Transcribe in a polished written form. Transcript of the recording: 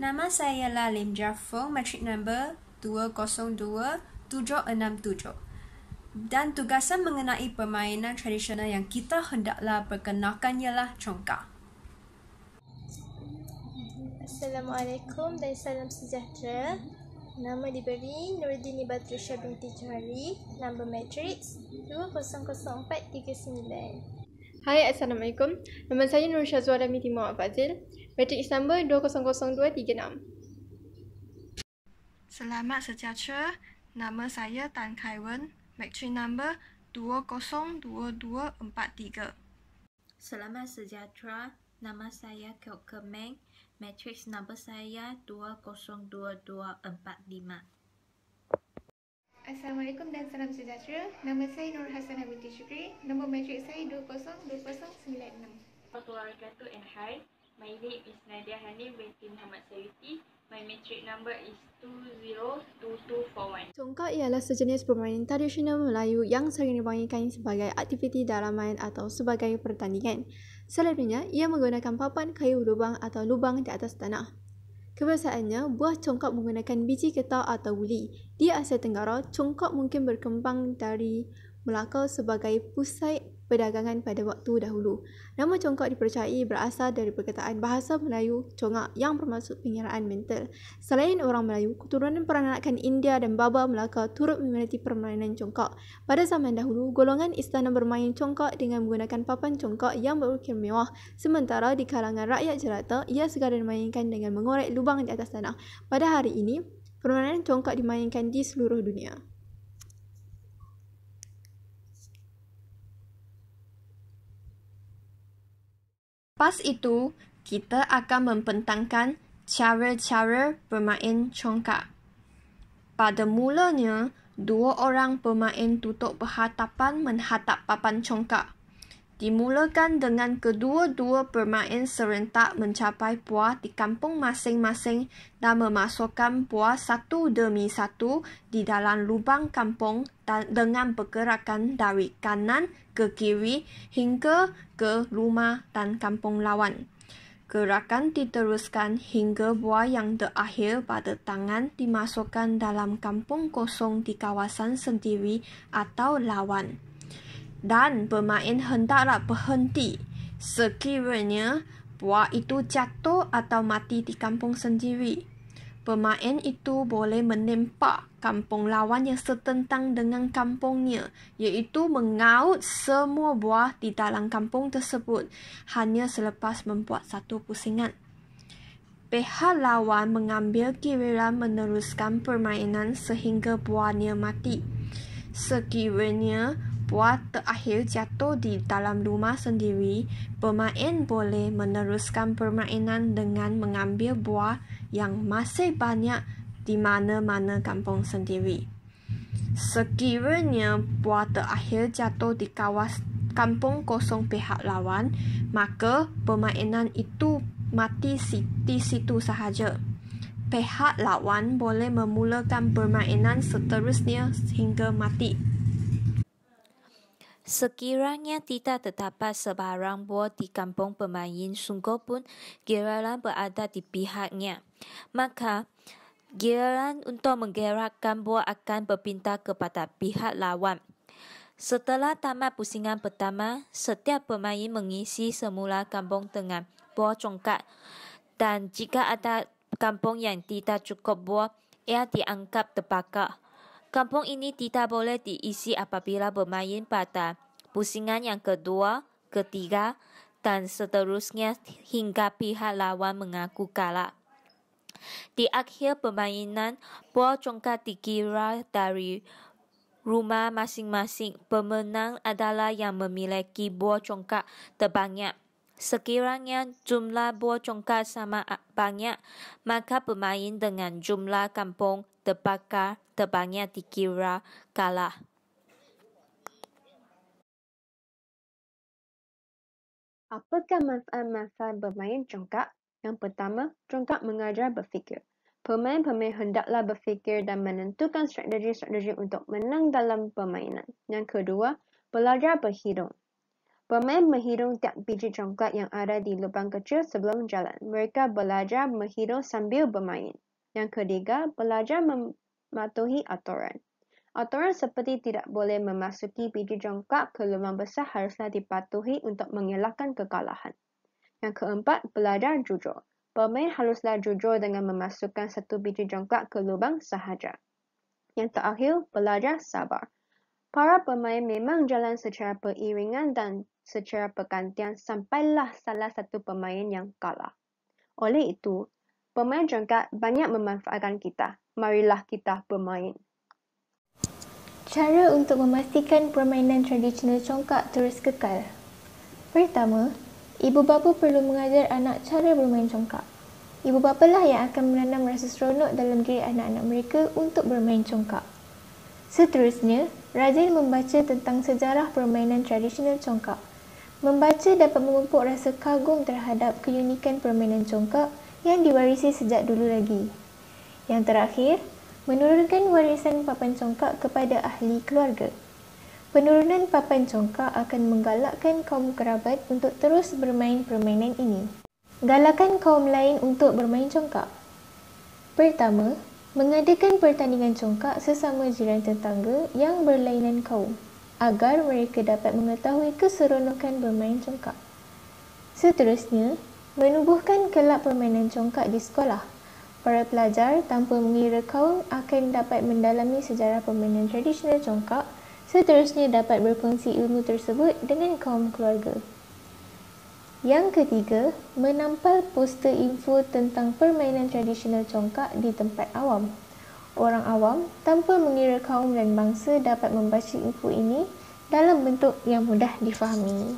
Nama saya Lalim Jaffer, matric number 202767. Dan tugasan mengenai permainan tradisional yang kita hendaklah perkenalkan ialah congkak. Assalamualaikum dan salam sejahtera. Nama diberi Nuruddin Batrisha binti Johari. Nombor matriks 2000439. Hai, Assalamualaikum. Nama saya Nur Syazwara binti Muhammad Fazil. Matriks number 200236. Selamat sejahtera. Nama saya Tan Kai Wen. Matriks number 202243. Selamat sejahtera. Nama saya Kok Kemeng. Matriks number saya 202245. Assalamualaikum dan salam sejahtera. Nama saya Nur Hasanah binti Syukri. Nombor matriks saya 202096. Warahmatullahi wabarakatuh and hi. My name is Nadia Hanif binti Muhammad Sayuti. My matric number is 202241. Congkak ialah sejenis permainan tradisional Melayu yang sering dimainkan sebagai aktiviti dalaman atau sebagai pertandingan. Selalunya, ia menggunakan papan kayu lubang atau lubang di atas tanah. Kebiasaannya, buah congkak menggunakan biji getah atau uli. Di Asia Tenggara, congkak mungkin berkembang dari Melaka sebagai pusat perdagangan pada waktu dahulu. Nama congkak dipercayai berasal dari perkataan bahasa Melayu congak yang bermaksud pengiraan mental. Selain orang Melayu, keturunan peranakan India dan Baba Melaka turut meminati permainan congkak. Pada zaman dahulu, golongan istana bermain congkak dengan menggunakan papan congkak yang berukir mewah. Sementara di kalangan rakyat jelata, ia sekadar dimainkan dengan mengorek lubang di atas tanah. Pada hari ini, permainan congkak dimainkan di seluruh dunia. Lepas itu, kita akan membentangkan cara-cara bermain congkak. Pada mulanya, dua orang pemain duduk berhadapan menghadap papan congkak. Dimulakan dengan kedua-dua pemain serentak mencapai buah di kampung masing-masing dan memasukkan buah satu demi satu di dalam lubang kampung dengan pergerakan dari kanan ke kiri hingga ke rumah dan kampung lawan. Gerakan diteruskan hingga buah yang terakhir pada tangan dimasukkan dalam kampung kosong di kawasan sendiri atau lawan. Dan pemain hendaklah berhenti sekiranya buah itu jatuh atau mati di kampung sendiri. Pemain itu boleh menembak kampung lawan yang setentang dengan kampungnya, iaitu mengaut semua buah di dalam kampung tersebut hanya selepas membuat satu pusingan. Pihak lawan mengambil giliran meneruskan permainan sehingga buahnya mati. Sekiranya buah terakhir jatuh di dalam rumah sendiri, pemain boleh meneruskan permainan dengan mengambil buah yang masih banyak di mana-mana kampung sendiri. Sekiranya buah terakhir jatuh di kampung kosong pihak lawan, maka permainan itu mati di situ sahaja. Pihak lawan boleh memulakan permainan seterusnya hingga mati. Sekiranya tidak terdapat sebarang buah di kampung pemain sungguh pun giliran berada di pihaknya, maka giliran untuk menggerakkan buah akan berpindah kepada pihak lawan. Setelah tamat pusingan pertama, setiap pemain mengisi semula kampung dengan buah congkak, dan jika ada kampung yang tidak cukup buah, ia dianggap terbakar. Kampung ini tidak boleh diisi apabila bermain pada pusingan yang kedua, ketiga, dan seterusnya hingga pihak lawan mengaku kalah. Di akhir permainan, buah congkak dikira dari rumah masing-masing. Pemenang adalah yang memiliki buah congkak terbanyak. Sekiranya jumlah buah congkak sama banyak, maka pemain dengan jumlah kampung terbakar terbanyak dikira kalah. Apakah manfaat-manfaat bermain congkak? Yang pertama, congkak mengajar berfikir. Pemain-pemain hendaklah berfikir dan menentukan strategi-strategi untuk menang dalam permainan. Yang kedua, belajar berhitung. Pemain menghitung tiap biji congkak yang ada di lubang kecil sebelum jalan. Mereka belajar menghitung sambil bermain. Yang ketiga, belajar mematuhi aturan. Aturan seperti tidak boleh memasuki biji congkak ke lubang besar haruslah dipatuhi untuk mengelakkan kekalahan. Yang keempat, belajar jujur. Pemain haruslah jujur dengan memasukkan satu biji congkak ke lubang sahaja. Yang terakhir, belajar sabar. Para pemain memang jalan secara beriringan dan secara bergantian sampailah salah satu pemain yang kalah. Oleh itu, pemain congkak banyak memanfaatkan kita. Marilah kita bermain. Cara untuk memastikan permainan tradisional congkak terus kekal. Pertama, ibu bapa perlu mengajar anak cara bermain congkak. Ibu bapa lah yang akan menanam rasa seronok dalam diri anak-anak mereka untuk bermain congkak. Seterusnya, rajin membaca tentang sejarah permainan tradisional congkak. Membaca dapat memupuk rasa kagum terhadap keunikan permainan congkak yang diwarisi sejak dulu lagi. Yang terakhir, menurunkan warisan papan congkak kepada ahli keluarga. Penurunan papan congkak akan menggalakkan kaum kerabat untuk terus bermain permainan ini. Galakan kaum lain untuk bermain congkak. Pertama, mengadakan pertandingan congkak sesama jiran tetangga yang berlainan kaum agar mereka dapat mengetahui keseronokan bermain congkak. Seterusnya, menubuhkan kelab permainan congkak di sekolah. Para pelajar tanpa mengira kaum akan dapat mendalami sejarah permainan tradisional congkak, seterusnya dapat berkongsi ilmu tersebut dengan kaum keluarga. Yang ketiga, menampal poster info tentang permainan tradisional congkak di tempat awam. Orang awam tanpa mengira kaum dan bangsa dapat membaca info ini dalam bentuk yang mudah difahami.